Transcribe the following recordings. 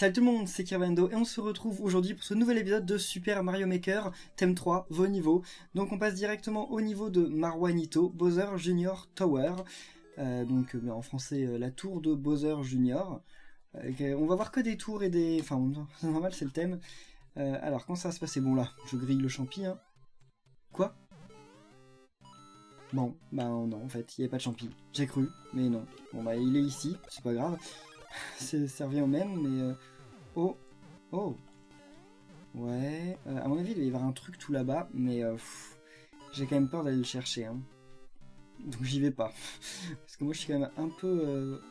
Salut tout le monde, c'est Kirvando et on se retrouve aujourd'hui pour ce nouvel épisode de Super Mario Maker, thème 3, vos niveaux. Donc on passe directement au niveau de Marwanito, Bowser Junior Tower. En français, la tour de Bowser Junior. On va voir que des tours et des... Enfin, c'est normal, c'est le thème. Alors, quand ça va se passer? Bon là, je grille le champi, hein. Quoi? Bon, bah non, en fait, il n'y avait pas de champi. J'ai cru, mais non. Bon bah, il est ici, c'est pas grave. Ça revient au même, mais... Oh, oh. Ouais, à mon avis, il va y avoir un truc tout là-bas, mais j'ai quand même peur d'aller le chercher, hein. Donc j'y vais pas. Parce que moi, je suis quand même un peu...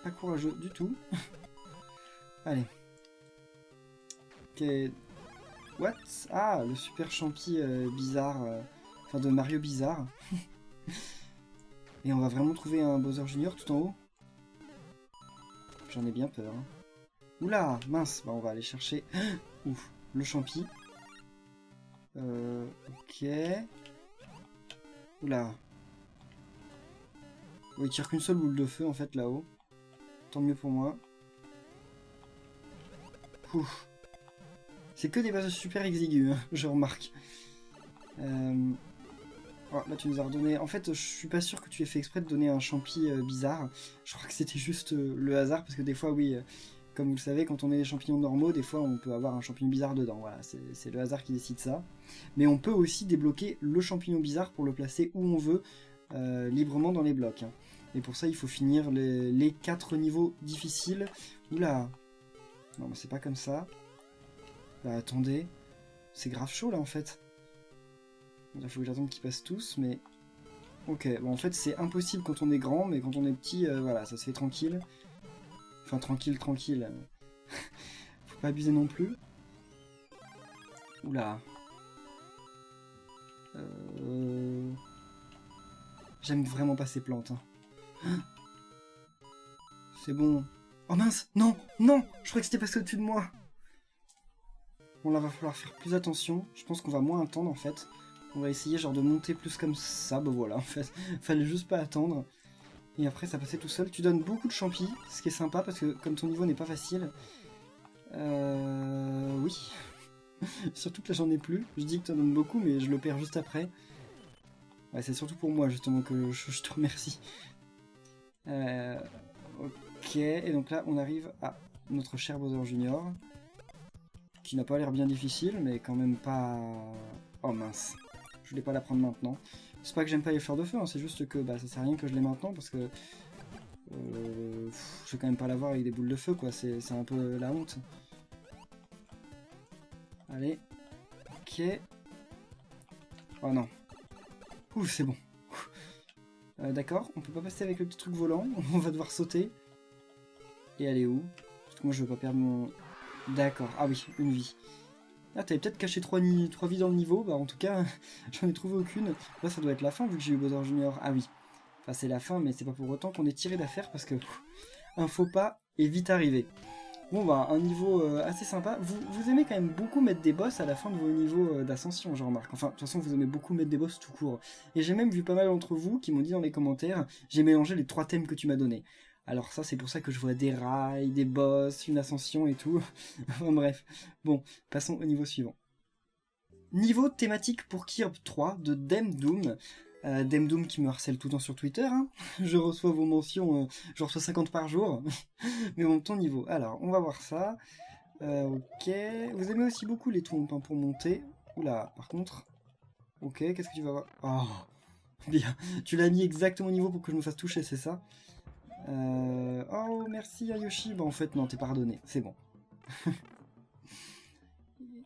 pas courageux du tout. Allez. Ok. What? Ah, le super champi bizarre. Enfin, de Mario bizarre. Et on va vraiment trouver un Bowser Junior tout en haut? J'en ai bien peur, hein. Oula, mince, bah on va aller chercher. Ouf, le champi. Ok. Oula. Oh, il tire qu'une seule boule de feu en fait là-haut. Tant mieux pour moi. Ouf. C'est que des bases super exigus, hein, je remarque. Oh, là tu nous as redonné... En fait, je suis pas sûr que tu aies fait exprès de donner un champi bizarre. Je crois que c'était juste le hasard, parce que des fois, oui... Comme vous le savez, quand on met des champignons normaux, des fois on peut avoir un champignon bizarre dedans. Voilà, c'est le hasard qui décide ça. Mais on peut aussi débloquer le champignon bizarre pour le placer où on veut, librement dans les blocs, hein. Et pour ça, il faut finir les 4 niveaux difficiles. Oula! Non, mais c'est pas comme ça. Bah attendez, c'est grave chaud là en fait. Il faut que j'attende qu'ils passent tous, mais... Ok, bon en fait c'est impossible quand on est grand, mais quand on est petit, voilà, ça se fait tranquille. Enfin, tranquille. Faut pas abuser non plus. Oula. J'aime vraiment pas ces plantes, hein. C'est bon. Oh mince! Non! Non! Je crois que c'était passé au-dessus de moi. Bon, là, va falloir faire plus attention. Je pense qu'on va moins attendre, en fait. On va essayer, genre, de monter plus comme ça. Bah voilà, en fait. Fallait juste pas attendre. Et après, ça passait tout seul. Tu donnes beaucoup de champis, ce qui est sympa, parce que comme ton niveau n'est pas facile... Oui. Surtout que là, j'en ai plus. Je dis que tu en donnes beaucoup, mais je le perds juste après. Ouais, c'est surtout pour moi, justement, que je te remercie. Ok, et donc là, on arrive à notre cher Bowser Junior. Qui n'a pas l'air bien difficile, mais quand même pas... Oh mince. Je voulais pas la prendre maintenant. C'est pas que j'aime pas les fleurs de feu, hein, c'est juste que bah, ça sert à rien que je l'ai maintenant, parce que... je vais quand même pas l'avoir avec des boules de feu, quoi. C'est un peu la honte. Allez. Ok. Oh non. Ouh, c'est bon. D'accord, on peut pas passer avec le petit truc volant, on va devoir sauter. Et aller où? Parce que moi je veux pas perdre mon... D'accord, ah oui, une vie. Ah, t'avais peut-être caché 3 vies dans le niveau, bah en tout cas, j'en ai trouvé aucune. Là ça doit être la fin vu que j'ai eu Bowser Junior. Ah oui, enfin c'est la fin, mais c'est pas pour autant qu'on est tiré d'affaire parce que un faux pas est vite arrivé. Bon bah un niveau assez sympa. Vous aimez quand même beaucoup mettre des boss à la fin de vos niveaux d'ascension, je remarque. Enfin, de toute façon, vous aimez beaucoup mettre des boss tout court. Et j'ai même vu pas mal d'entre vous qui m'ont dit dans les commentaires, j'ai mélangé les 3 thèmes que tu m'as donnés. Alors ça, c'est pour ça que je vois des rails, des boss, une ascension et tout. Enfin bref. Bon, passons au niveau suivant. Niveau thématique pour Kirby 3 de Demdoom. Demdoom qui me harcèle tout le temps sur Twitter, hein. Je reçois vos mentions, je reçois 50 par jour. Mais bon, ton niveau. Alors, on va voir ça. Ok. Vous aimez aussi beaucoup les tombes, hein, pour monter. Oula, par contre... Ok, qu'est-ce que tu vas voir? Oh, bien. Tu l'as mis exactement au niveau pour que je me fasse toucher, c'est ça? Oh, merci Yoshi. Bah en fait, non, t'es pardonné. C'est bon.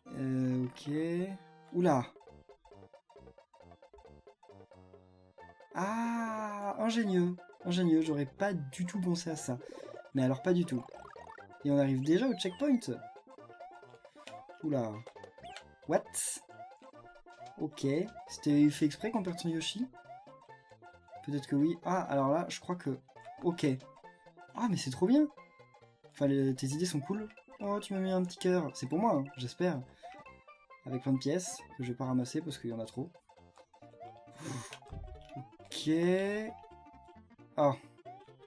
Ok. Oula. Ah, ingénieux. Ingénieux, j'aurais pas du tout pensé à ça. Mais alors pas du tout. Et on arrive déjà au checkpoint. Oula. What? Ok. C'était fait exprès qu'on perde son Yoshi? Peut-être que oui. Ah, alors là, je crois que... Ok. Ah, mais c'est trop bien. Enfin, tes idées sont cool. Oh, tu m'as mis un petit cœur. C'est pour moi, hein, j'espère. Avec plein de pièces que je vais pas ramasser parce qu'il y en a trop. Ok. Ah.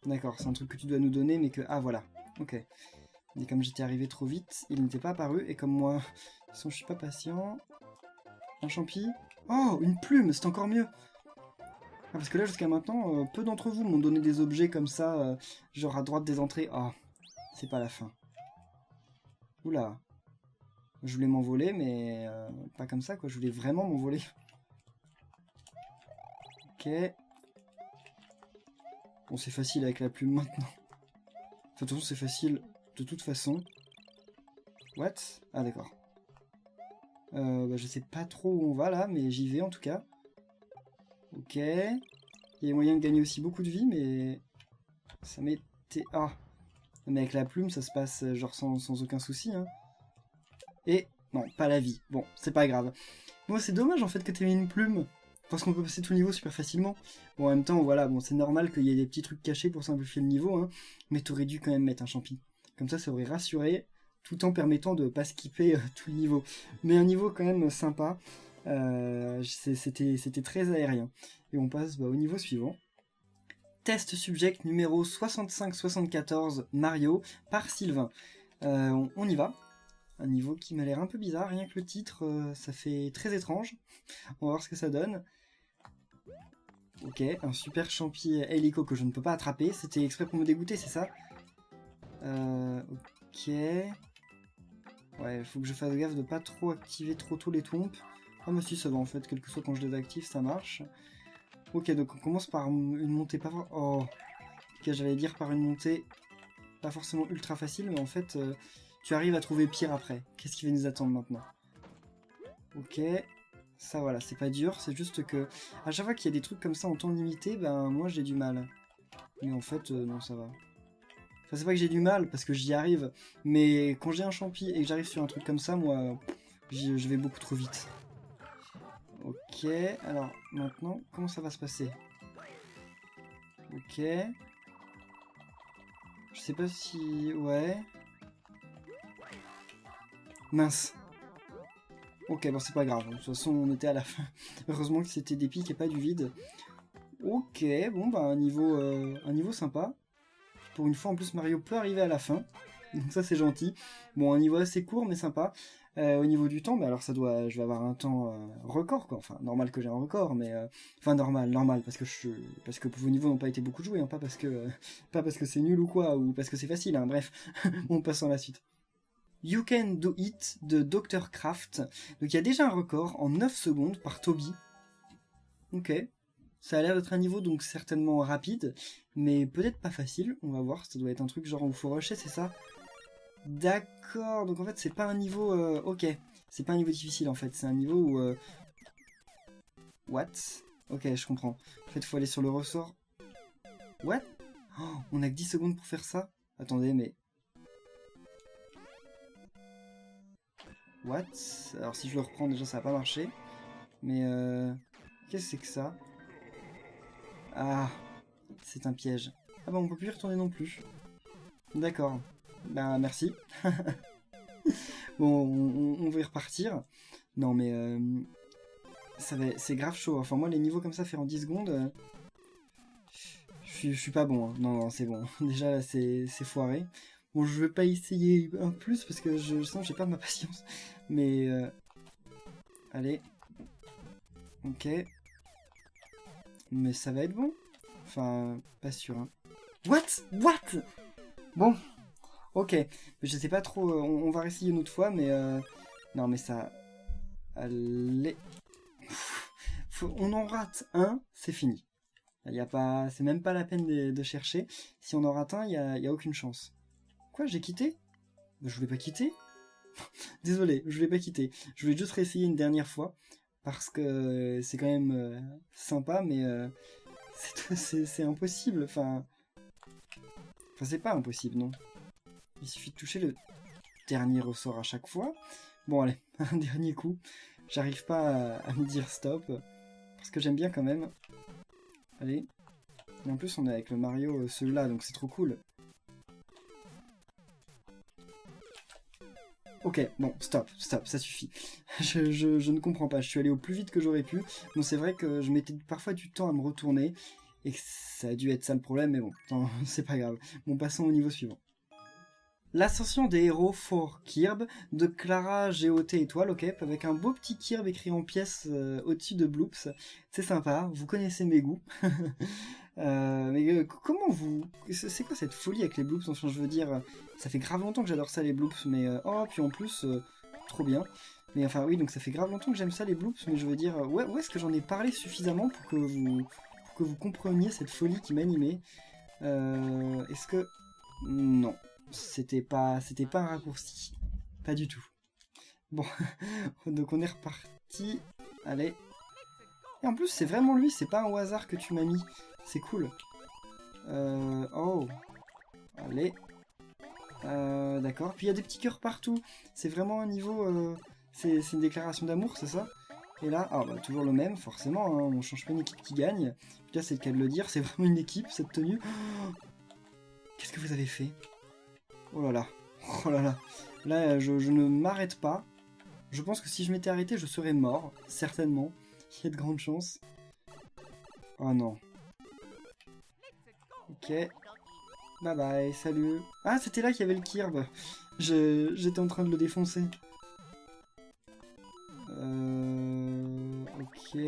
D'accord, c'est un truc que tu dois nous donner, mais que... Ah, voilà. Ok. Et comme j'étais arrivé trop vite, il n'était pas apparu. Et comme moi, de toute façon, je suis pas patient. Un champi. Oh, une plume, c'est encore mieux. Ah, parce que là, jusqu'à maintenant, peu d'entre vous m'ont donné des objets comme ça, genre à droite des entrées. Ah, c'est pas la fin. Oula. Je voulais m'envoler, mais pas comme ça, quoi. Je voulais vraiment m'envoler. Ok. Bon, c'est facile avec la plume maintenant. Enfin, de toute façon, c'est facile de toute façon. What? Ah, d'accord. Bah, je sais pas trop où on va, là, mais j'y vais, en tout cas. Ok. Il y a moyen de gagner aussi beaucoup de vie, mais... Ça m'était... Ah. Mais avec la plume, ça se passe genre sans aucun souci, hein. Et... Non, pas la vie. Bon, c'est pas grave. Bon, c'est dommage, en fait, que t'aies mis une plume. Parce qu'on peut passer tout le niveau super facilement. Bon, en même temps, voilà, bon, c'est normal qu'il y ait des petits trucs cachés pour simplifier le niveau, hein. Mais t'aurais dû quand même mettre un champi. Comme ça aurait rassuré, tout en permettant de pas skipper tout le niveau. Mais un niveau quand même sympa. C'était très aérien. Et on passe au niveau suivant. Test subject numéro 65-74 Mario par Sylvain. On y va. Un niveau qui m'a l'air un peu bizarre, rien que le titre, ça fait très étrange. On va voir ce que ça donne. Ok, un super champi hélico que je ne peux pas attraper. C'était exprès pour me dégoûter, c'est ça? Ok. Ouais, il faut que je fasse gaffe de pas trop activer trop tôt les tombes. Ah mais si, ça va en fait, quel que soit quand je les active, ça marche. Ok, donc on commence par une montée pas... Oh, ok, j'allais dire par une montée pas forcément ultra facile, mais en fait, tu arrives à trouver pire après. Qu'est-ce qui va nous attendre maintenant? Ok, ça voilà, c'est pas dur, c'est juste que à chaque fois qu'il y a des trucs comme ça en temps limité, ben moi j'ai du mal. Mais en fait, non, ça va. Enfin, c'est pas que j'ai du mal, parce que j'y arrive, mais quand j'ai un champi et que j'arrive sur un truc comme ça, moi, je vais beaucoup trop vite. Ok, alors maintenant, comment ça va se passer? Ok. Je sais pas si... Ouais. Mince. Ok, bon c'est pas grave, de toute façon on était à la fin. Heureusement que c'était des pics et pas du vide. Ok, bon bah un niveau sympa. Pour une fois en plus Mario peut arriver à la fin. Donc ça c'est gentil. Bon, un niveau assez court mais sympa. Au niveau du temps, bah alors ça doit, je vais avoir un temps record quoi. Enfin normal que j'ai un record, mais enfin normal parce que vos niveaux n'ont pas été beaucoup joués, hein, pas parce que c'est nul ou quoi, ou parce que c'est facile. Hein, bref, on passe à la suite. You Can Do It de Dr. Craft. Donc il y a déjà un record en 9 secondes par Toby. Ok. Ça a l'air d'être un niveau donc certainement rapide, mais peut-être pas facile. On va voir, ça doit être un truc genre où il faut rusher, c'est ça? D'accord, donc en fait c'est pas un niveau... ok, c'est pas un niveau difficile en fait, c'est un niveau où... What? Ok, je comprends. En fait il faut aller sur le ressort. What? Oh, on a que 10 secondes pour faire ça? Attendez, mais... What? Alors si je le reprends déjà ça va pas marcher. Mais qu'est-ce que c'est que ça? Ah, c'est un piège. Ah bah on peut plus y retourner non plus. D'accord. Bah merci. Bon, on va y repartir. Non mais c'est grave chaud. Enfin moi les niveaux comme ça faire en 10 secondes, je suis pas bon. Hein. Non, c'est bon. Déjà là c'est foiré. Bon je vais pas essayer un plus parce que je sens que j'ai pas de ma patience. Mais allez. Ok. Mais ça va être bon. Enfin, pas sûr. Hein. What? Bon. Ok. Je sais pas trop. On va réessayer une autre fois, mais... Non, mais ça... Allez. On en rate un, c'est fini. Y a pas... C'est même pas la peine de chercher. Si on en rate un, y a aucune chance. Quoi, j'ai quitté? Je voulais pas quitter. Désolé, je voulais pas quitter. Je voulais juste réessayer une dernière fois. Parce que c'est quand même sympa, mais c'est impossible. Enfin, c'est pas impossible, non. Il suffit de toucher le dernier ressort à chaque fois. Bon, allez, un dernier coup. J'arrive pas à me dire stop. Parce que j'aime bien quand même. Allez. Et en plus, on est avec le Mario celui-là, donc c'est trop cool. Ok, bon, stop, ça suffit. Je ne comprends pas, je suis allé au plus vite que j'aurais pu. Bon, c'est vrai que je mettais parfois du temps à me retourner, et que ça a dû être ça le problème, mais bon, c'est pas grave. Bon, passons au niveau suivant. L'ascension des héros for Kirb de Clara GOT Étoile, ok, avec un beau petit Kirb écrit en pièces au-dessus de Bloops. C'est sympa, vous connaissez mes goûts. Comment vous... C'est quoi cette folie avec les Bloops? Enfin, je veux dire, ça fait grave longtemps que j'adore ça les Bloops, mais... oh, puis en plus, trop bien. Mais enfin oui, donc ça fait grave longtemps que j'aime ça les Bloops, mais je veux dire, ouais, où est-ce que j'en ai parlé suffisamment pour que vous compreniez cette folie qui m'animait? Est-ce que... Non. C'était pas un raccourci. Pas du tout. Bon, donc on est reparti. Allez. Et en plus, c'est vraiment lui, c'est pas un au hasard que tu m'as mis. C'est cool. Oh. Allez. D'accord. Puis il y a des petits cœurs partout. C'est vraiment un niveau... c'est une déclaration d'amour, c'est ça? Et là, ah bah toujours le même, forcément, hein, on change pas une équipe qui gagne. Puis là, c'est le cas de le dire, c'est vraiment une équipe, cette tenue. Oh, qu'est-ce que vous avez fait? Oh là là, oh là là. Là, je ne m'arrête pas. Je pense que si je m'étais arrêté, je serais mort, certainement. Il y a de grandes chances. Oh non. Ok. Bye bye, salut. Ah, c'était là qu'il y avait le Kirb. J'étais en train de le défoncer. Ok.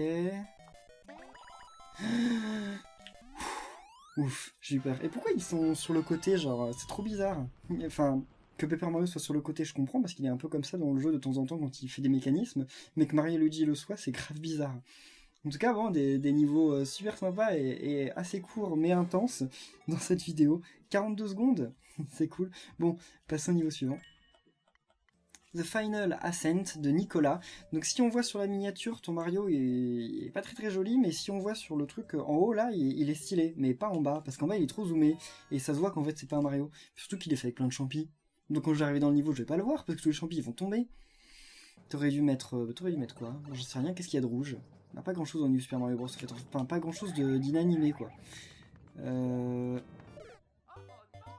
Ouf, j'ai eu peur. Et pourquoi ils sont sur le côté, genre, c'est trop bizarre. Enfin, que Paper Mario soit sur le côté, je comprends, parce qu'il est un peu comme ça dans le jeu de temps en temps quand il fait des mécanismes, mais que Mario et Luigi le soient, c'est grave bizarre. En tout cas, bon, des niveaux super sympas et assez courts, mais intenses dans cette vidéo. 42 secondes, c'est cool. Bon, passons au niveau suivant. The Final Ascent de Nicolas. Donc si on voit sur la miniature, ton Mario il est pas très joli, mais si on voit sur le truc en haut là, il est stylé, mais pas en bas, parce qu'en bas il est trop zoomé, et ça se voit qu'en fait c'est pas un Mario. Surtout qu'il est fait avec plein de champis. Donc quand j'arrive dans le niveau, je vais pas le voir, parce que tous les champis ils vont tomber. T'aurais dû mettre quoi? J'en sais rien, qu'est-ce qu'il y a de rouge? Il n'y a pas grand chose dans New Super Mario Bros. En fait. Enfin, pas grand chose d'inanimé quoi.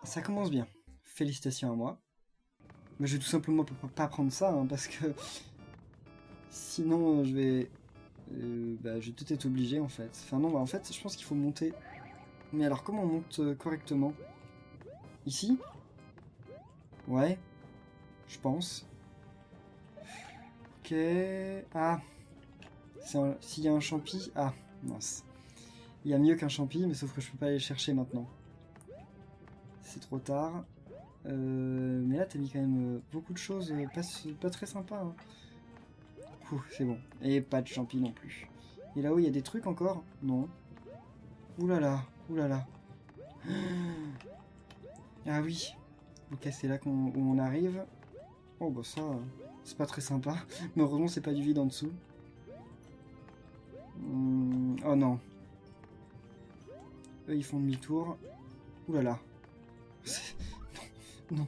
Ça commence bien. Félicitations à moi. Mais je vais tout simplement pas prendre ça, hein, parce que sinon je vais... je vais peut-être être obligé en fait. Enfin non, en fait je pense qu'il faut monter. Mais alors comment on monte correctement? Ici? Ouais. Je pense. Ok... Ah. S'il y a un champi... Ah, mince. Il y a mieux qu'un champi, mais sauf que je peux pas aller le chercher maintenant. C'est trop tard. Mais là, t'as mis quand même beaucoup de choses pas très sympas. Hein. C'est bon. Et pas de champi non plus. Et là-haut, il y a des trucs encore? Non. Oulala, oulala. Ah oui. Ok, c'est là où on arrive. Oh bah ça, c'est pas très sympa. Mais heureusement, c'est pas du vide en dessous. Oh non. Eux, ils font demi-tour. Oulala. Non.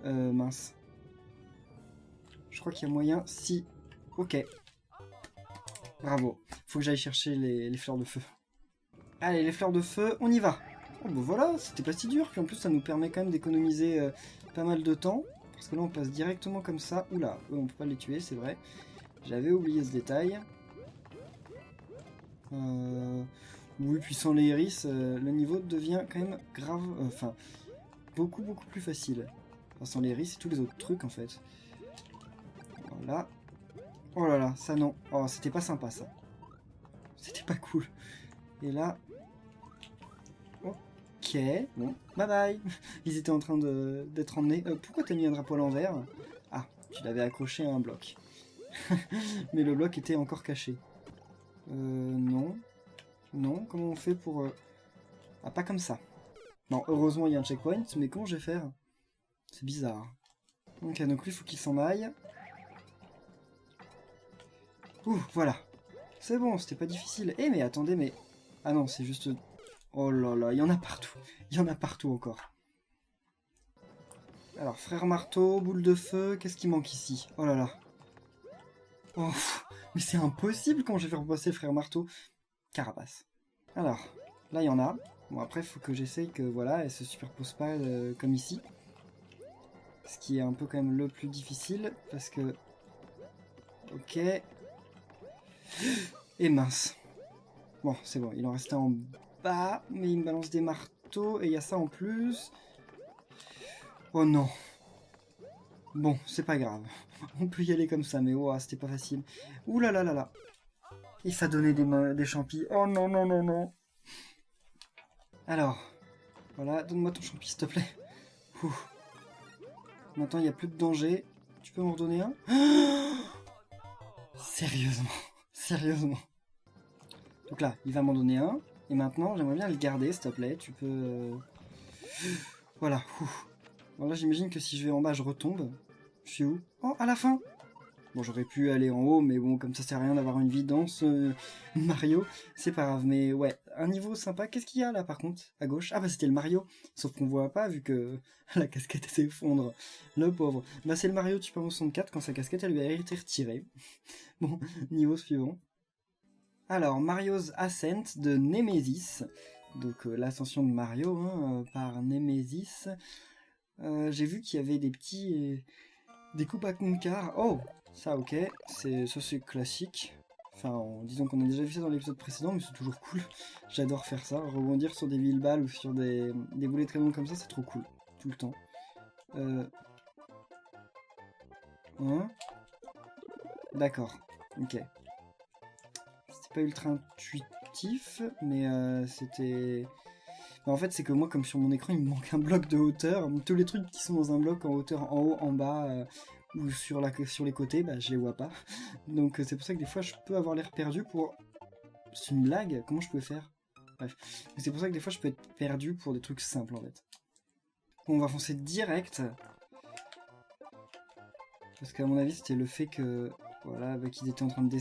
Mince. Je crois qu'il y a moyen. Si. Ok. Bravo. Faut que j'aille chercher les fleurs de feu. Allez, les fleurs de feu, on y va. Oh bah voilà, c'était pas si dur. Puis en plus, ça nous permet quand même d'économiser pas mal de temps. Parce que là, on passe directement comme ça. Oula, eux, on peut pas les tuer, c'est vrai. J'avais oublié ce détail. Oui, puis sans les iris, le niveau devient quand même grave... Enfin, beaucoup plus facile. Enfin, sans les iris et tous les autres trucs, en fait. Voilà. Oh là là, ça non. Oh, c'était pas sympa, ça. C'était pas cool. Et là... Ok, bon, bye bye. Ils étaient en train d'être emmenés. Pourquoi t'as mis un drapeau à l'envers? Ah, tu l'avais accroché à un bloc. Mais le bloc était encore caché. Non. Non, comment on fait pour... Ah, pas comme ça. Non, heureusement, il y a un checkpoint, mais comment je vais faire? C'est bizarre. Ok, donc lui, il faut qu'il s'en aille. Ouh, voilà. C'est bon, c'était pas difficile. Eh, mais attendez, mais... Ah non, c'est juste... Oh là là, il y en a partout. Il y en a partout encore. Alors, frère marteau, boule de feu, qu'est-ce qui manque ici? Oh là là. Oh, mais c'est impossible quand je vais faire passer frère marteau. Carapace. Alors, là, il y en a. Bon, après, il faut que j'essaye que, voilà, elle se superpose pas comme ici. Ce qui est un peu quand même le plus difficile, parce que... Ok. Et mince. Bon, c'est bon, il en restait en bas, mais il me balance des marteaux, et il y a ça en plus. Oh non. Bon, c'est pas grave. On peut y aller comme ça, mais oh, c'était pas facile. Ouh là là là là. Et ça donnait des champis. Oh non, non, non, non. Alors, voilà, donne-moi ton champi, s'il te plaît. Ouh. Maintenant, il n'y a plus de danger. Tu peux m'en redonner un? Sérieusement. Sérieusement. Donc là, il va m'en donner un. Et maintenant, j'aimerais bien le garder, s'il te plaît. Tu peux... Voilà. Bon, là, j'imagine que si je vais en bas, je retombe. Je suis où? Oh, à la fin! Bon, j'aurais pu aller en haut, mais bon, comme ça sert à rien d'avoir une vie dense, Mario, c'est pas grave. Mais ouais, un niveau sympa. Qu'est-ce qu'il y a là, par contre, à gauche? Ah bah c'était le Mario, sauf qu'on voit pas, vu que la casquette s'effondre. Le pauvre. Bah c'est le Mario de Super Mario 64, quand sa casquette, elle lui a été retirée. Bon, niveau suivant. Alors, Mario's Ascent de Nemesis. Donc, l'ascension de Mario par Nemesis. J'ai vu qu'il y avait des petits... des coupes à Concar. Oh, ça ok, ça c'est classique. Enfin, disons qu'on a déjà vu ça dans l'épisode précédent, mais c'est toujours cool. J'adore faire ça, rebondir sur des villes-balles ou sur des boulets de canon comme ça, c'est trop cool, tout le temps. D'accord, ok. C'était pas ultra intuitif, mais c'était... En fait, c'est que moi, comme sur mon écran, il me manque un bloc de hauteur. Tous les trucs qui sont dans un bloc en hauteur, en haut, en bas, ou sur les côtés, bah, je les vois pas. Donc c'est pour ça que des fois, je peux avoir l'air perdu pour... C'est une blague? Comment je pouvais faire? Bref. C'est pour ça que des fois, je peux être perdu pour des trucs simples, en fait. Bon, on va foncer direct. Parce qu'à mon avis, c'était le fait que... Voilà, bah, qu'ils étaient en train de...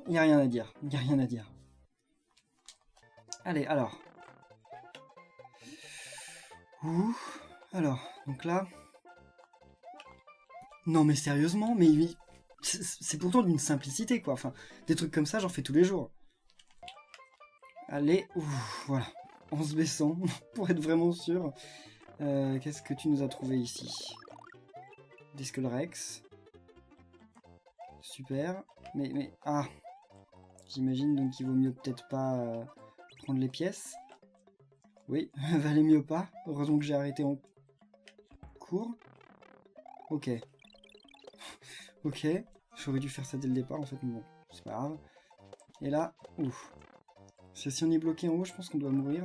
Il n'y a rien à dire. Il n'y a rien à dire. Allez, alors. Ouh. Alors, donc là... Non mais sérieusement, mais c'est pourtant d'une simplicité quoi. Enfin, des trucs comme ça, j'en fais tous les jours. Allez, ouf, voilà. En se baissant, pour être vraiment sûr. Qu'est-ce que tu nous as trouvé ici? Des Skull Rex. Super. Mais, ah. J'imagine donc qu'il vaut mieux peut-être pas prendre les pièces. Oui, valait mieux pas. Heureusement que j'ai arrêté en cours. Ok. Ok. J'aurais dû faire ça dès le départ en fait, mais bon, c'est pas grave. Et là, ouf. Parce que si on est bloqué en haut, je pense qu'on doit mourir.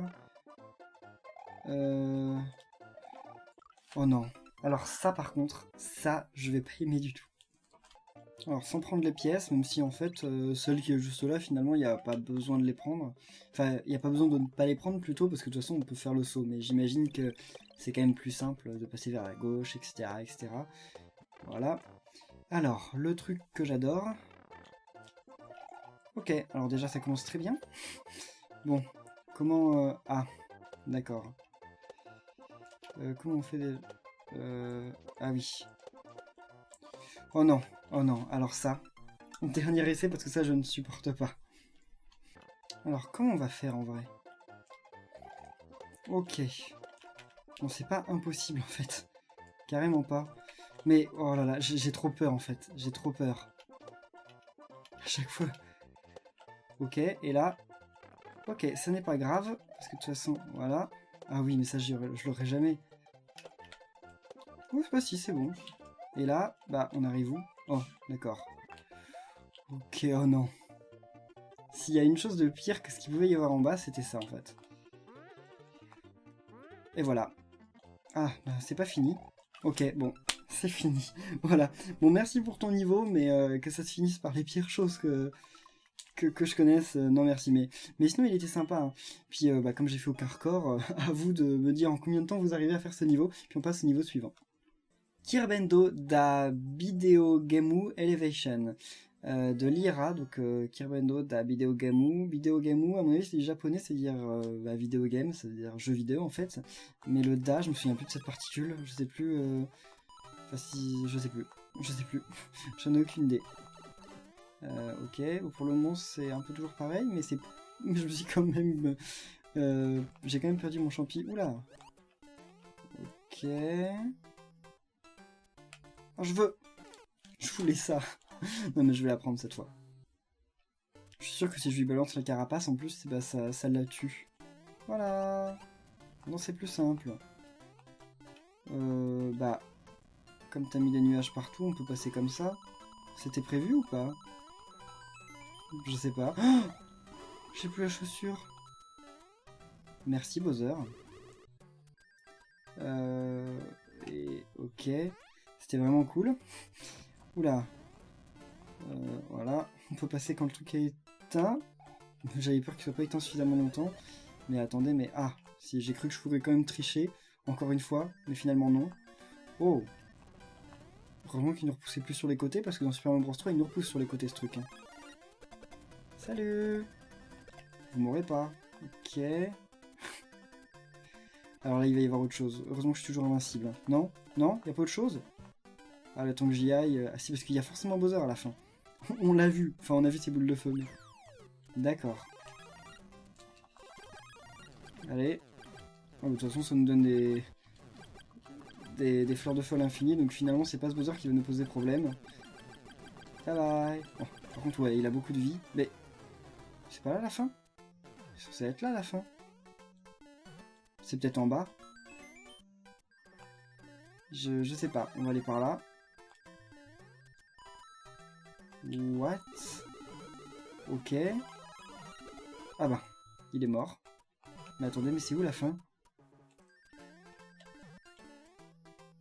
Oh non. Alors ça par contre, ça, je vais pas aimer du tout. Alors sans prendre les pièces, même si en fait, celle qui est juste là, finalement, il n'y a pas besoin de les prendre. Enfin, il n'y a pas besoin de ne pas les prendre plutôt, parce que de toute façon, on peut faire le saut. Mais j'imagine que c'est quand même plus simple de passer vers la gauche, etc. etc. Voilà. Alors, le truc que j'adore... Ok, alors déjà ça commence très bien. Bon, comment... Ah, d'accord. Comment on fait des... Ah oui. Oh non, alors ça. Dernier essai parce que ça je ne supporte pas. Alors comment on va faire en vrai? Ok. Bon c'est pas impossible en fait. Carrément pas. Mais oh là là, j'ai trop peur en fait. J'ai trop peur. À chaque fois. Ok, et là... Ok, ça n'est pas grave. Parce que de toute façon, voilà. Ah oui, mais ça je l'aurai jamais. Oh, c'est pas si, c'est bon. Et là, bah, on arrive où? Oh, d'accord. Ok, oh non. S'il y a une chose de pire que ce qu'il pouvait y avoir en bas, c'était ça, en fait. Et voilà. Ah, bah, c'est pas fini. Ok, bon, c'est fini. Voilà. Bon, merci pour ton niveau, mais que ça se finisse par les pires choses que je connaisse, non merci. Mais sinon, il était sympa. Hein. Puis, bah, comme j'ai fait aucun record, à vous de me dire en combien de temps vous arrivez à faire ce niveau, puis on passe au niveau suivant. Kirbendo da Bideogemu Elevation de Lyra, donc Kirbendo da Bideogemu. Bideogemu, à mon avis, c'est japonais, c'est-à-dire bah, vidéo game, c'est-à-dire jeu vidéo en fait. Mais le da, je me souviens plus de cette particule, je sais plus. Enfin, si. Je sais plus. J'en ai aucune idée. Ok, pour le moment, c'est un peu toujours pareil, mais c'est. Je me suis quand même. J'ai quand même perdu mon champi. Oula! Ok. Oh, je voulais ça. Non mais je vais la prendre cette fois. Je suis sûr que si je lui balance la carapace en plus, bah, ça la tue. Voilà. Non, c'est plus simple. Bah, comme t'as mis des nuages partout, on peut passer comme ça. C'était prévu ou pas? Je sais pas. Oh, j'ai plus la chaussure. Merci Bowser. Et ok. C'était vraiment cool. Oula. Voilà. On peut passer quand le truc est éteint. J'avais peur qu'il soit pas éteint suffisamment longtemps. Mais attendez, mais... Ah, si j'ai cru que je pourrais quand même tricher. Encore une fois. Mais finalement non. Oh. Heureusement qu'il ne repoussait plus sur les côtés. Parce que dans Super Mario Bros 3, il nous repousse sur les côtés ce truc. Hein. Salut. Vous m'aurez pas. Ok. Alors là, il va y avoir autre chose. Heureusement que je suis toujours invincible. Non? Non? Y a pas autre chose? Ah, le temps que j'y aille... Ah si, parce qu'il y a forcément Bowser à la fin. On l'a vu. Enfin, on a vu ces boules de feu. D'accord. Allez. Oh, de toute façon, ça nous donne des fleurs de feu à l'infini. Donc finalement, c'est pas ce Bowser qui va nous poser problème. Bye bye. Bon, par contre, ouais, il a beaucoup de vie. Mais... C'est pas là la fin? C'est censé être là la fin. C'est peut-être en bas. Je sais pas. On va aller par là. What? Ok. Ah bah, il est mort. Mais attendez, mais c'est où la fin?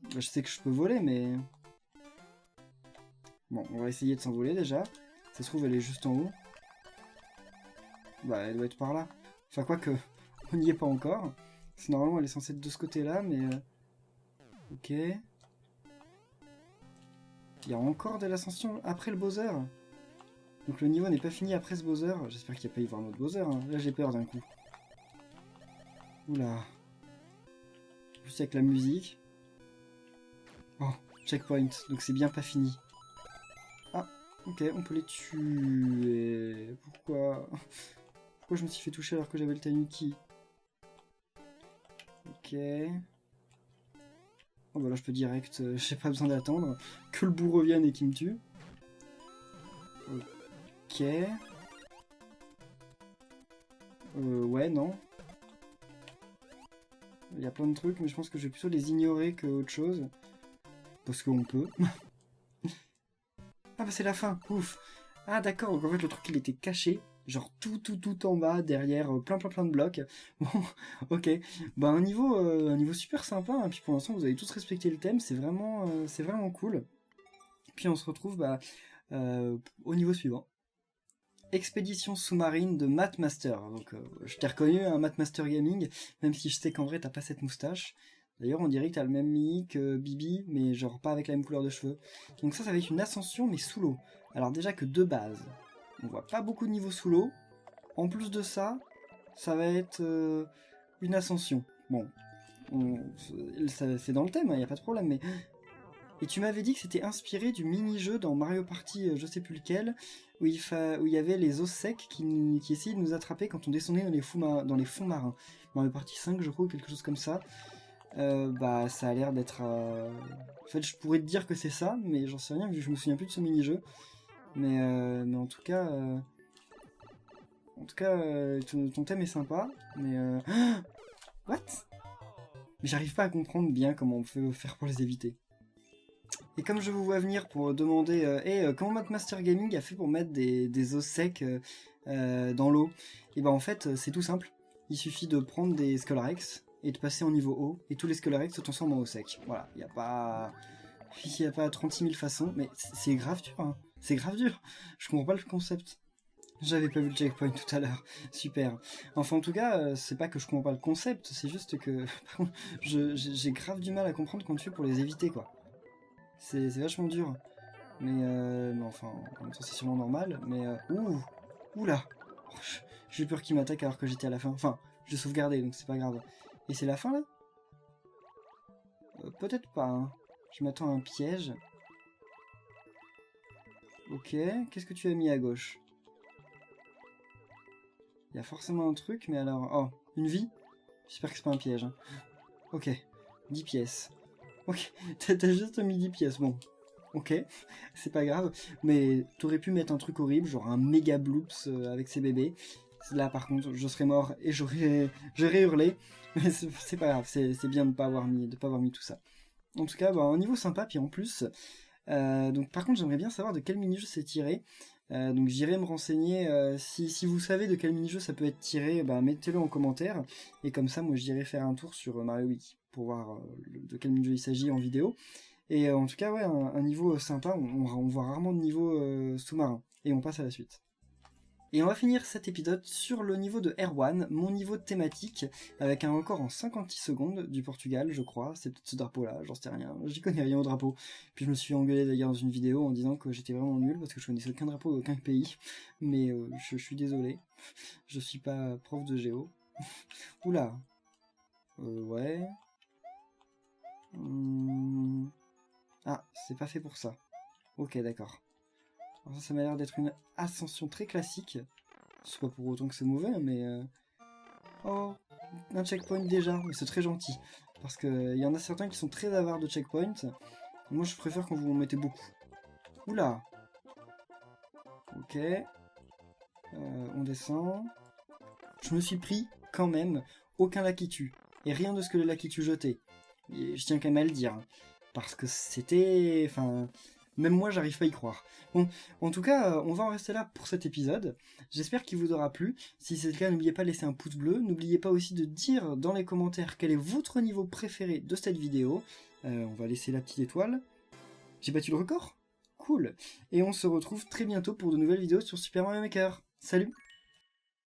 Bah, je sais que je peux voler, mais... Bon, on va essayer de s'envoler déjà. Ça se trouve, elle est juste en haut. Bah, elle doit être par là. Enfin, quoique, on n'y est pas encore. Normalement, elle est censée être de ce côté-là, mais... Ok. Il y a encore de l'ascension après le Bowser. Donc le niveau n'est pas fini après ce Bowser. J'espère qu'il n'y a pas y avoir un autre Bowser. Hein. Là, j'ai peur d'un coup. Oula. Juste avec la musique. Oh, checkpoint. Donc c'est bien pas fini. Ah, ok, on peut les tuer. Pourquoi je me suis fait toucher alors que j'avais le Tanuki? Ok. Oh bah là je peux direct, j'ai pas besoin d'attendre que le bout revienne et qu'il me tue. Ok. Ouais, non. Il y a plein de trucs, mais je pense que je vais plutôt les ignorer que autre chose. Parce qu'on peut. Ah bah c'est la fin, ouf. Ah d'accord, donc en fait le truc il était caché. Genre tout en bas, derrière plein de blocs. Bon, ok. Bah un niveau super sympa. Hein. Puis pour l'instant vous avez tous respecté le thème, c'est vraiment cool. Puis on se retrouve au niveau suivant. Expédition sous-marine de Mathmaster. Donc je t'ai reconnu un Mathmaster Gaming, même si je sais qu'en vrai t'as pas cette moustache. D'ailleurs on dirait que t'as le même mimique que Bibi, mais genre pas avec la même couleur de cheveux. Donc ça va être une ascension mais sous l'eau. Alors déjà que de base, on voit pas beaucoup de niveaux sous l'eau. En plus de ça, ça va être une ascension. Bon, c'est dans le thème, il n'y a pas de problème, mais... Et tu m'avais dit que c'était inspiré du mini-jeu dans Mario Party, je sais plus lequel, où il y avait les os secs qui essayaient de nous attraper quand on descendait dans les fonds marins. Mario Party 5, je crois, ou quelque chose comme ça. Bah, ça a l'air d'être... En fait, je pourrais te dire que c'est ça, mais j'en sais rien, vu que je me souviens plus de ce mini-jeu. Mais en tout cas... ton thème est sympa, mais... What? Mais j'arrive pas à comprendre bien comment on peut faire pour les éviter. Et comme je vous vois venir pour demander comment Mathmaster Gaming a fait pour mettre des os secs dans l'eau, et ben en fait c'est tout simple. Il suffit de prendre des Skullrex et de passer en niveau haut, et tous les Skullrex se transforment en os secs. Voilà, il n'y a pas 36 000 façons, mais c'est grave dur, hein. C'est grave dur. Je comprends pas le concept. J'avais pas vu le checkpoint tout à l'heure. Super. Enfin, en tout cas, c'est pas que je comprends pas le concept, c'est juste que par contre, j'ai grave du mal à comprendre comment tu fais pour les éviter, quoi. C'est vachement dur. Mais enfin, en même temps, c'est sûrement normal. Mais oula. J'ai peur qu'il m'attaque alors que j'étais à la fin. Enfin, je l'ai sauvegardé, donc c'est pas grave. Et c'est la fin, là? Peut-être pas, hein. Je m'attends à un piège. Ok, qu'est-ce que tu as mis à gauche? Il y a forcément un truc, mais alors... Oh, une vie? J'espère que c'est pas un piège. Hein. Ok, 10 pièces. Ok, t'as juste mis 10 pièces, bon. Ok, c'est pas grave. Mais t'aurais pu mettre un truc horrible, genre un méga bloops avec ses bébés. Là par contre je serais mort et j'aurais hurlé, mais c'est pas grave, c'est bien de pas avoir mis tout ça. En tout cas, un niveau sympa, puis en plus, donc par contre j'aimerais bien savoir de quel mini-jeu c'est tiré. Donc j'irai me renseigner, si vous savez de quel mini-jeu ça peut être tiré, mettez-le en commentaire, et comme ça moi j'irai faire un tour sur Mario Wiki pour voir de quel mini-jeu il s'agit en vidéo. Et en tout cas ouais, un niveau sympa, on voit rarement de niveau sous-marin, et on passe à la suite. Et on va finir cet épisode sur le niveau de R1, mon niveau thématique, avec un record en 56 secondes du Portugal, je crois. C'est peut-être ce drapeau-là, j'en sais rien. J'y connais rien au drapeau. Puis je me suis engueulé d'ailleurs dans une vidéo en disant que j'étais vraiment nul parce que je connaissais aucun drapeau d'aucun pays. Mais je suis désolé. Je suis pas prof de géo. Oula. Ouais. Ah, c'est pas fait pour ça. Ok, d'accord. Alors ça m'a l'air d'être une ascension très classique. C'est pas pour autant que c'est mauvais, mais... Oh, un checkpoint déjà, mais c'est très gentil. Parce qu'il y en a certains qui sont très avares de checkpoints. Moi je préfère quand vous en mettez beaucoup. Oula. Ok. On descend. Je me suis pris, quand même, aucun Lakitu. Et rien de ce que le Lakitu jetait. Et je tiens quand même à le dire. Parce que c'était... Enfin... Même moi, j'arrive pas à y croire. Bon, en tout cas, on va en rester là pour cet épisode. J'espère qu'il vous aura plu. Si c'est le cas, n'oubliez pas de laisser un pouce bleu. N'oubliez pas aussi de dire dans les commentaires quel est votre niveau préféré de cette vidéo. On va laisser la petite étoile. J'ai battu le record ? Cool. Et on se retrouve très bientôt pour de nouvelles vidéos sur Super Mario Maker. Salut!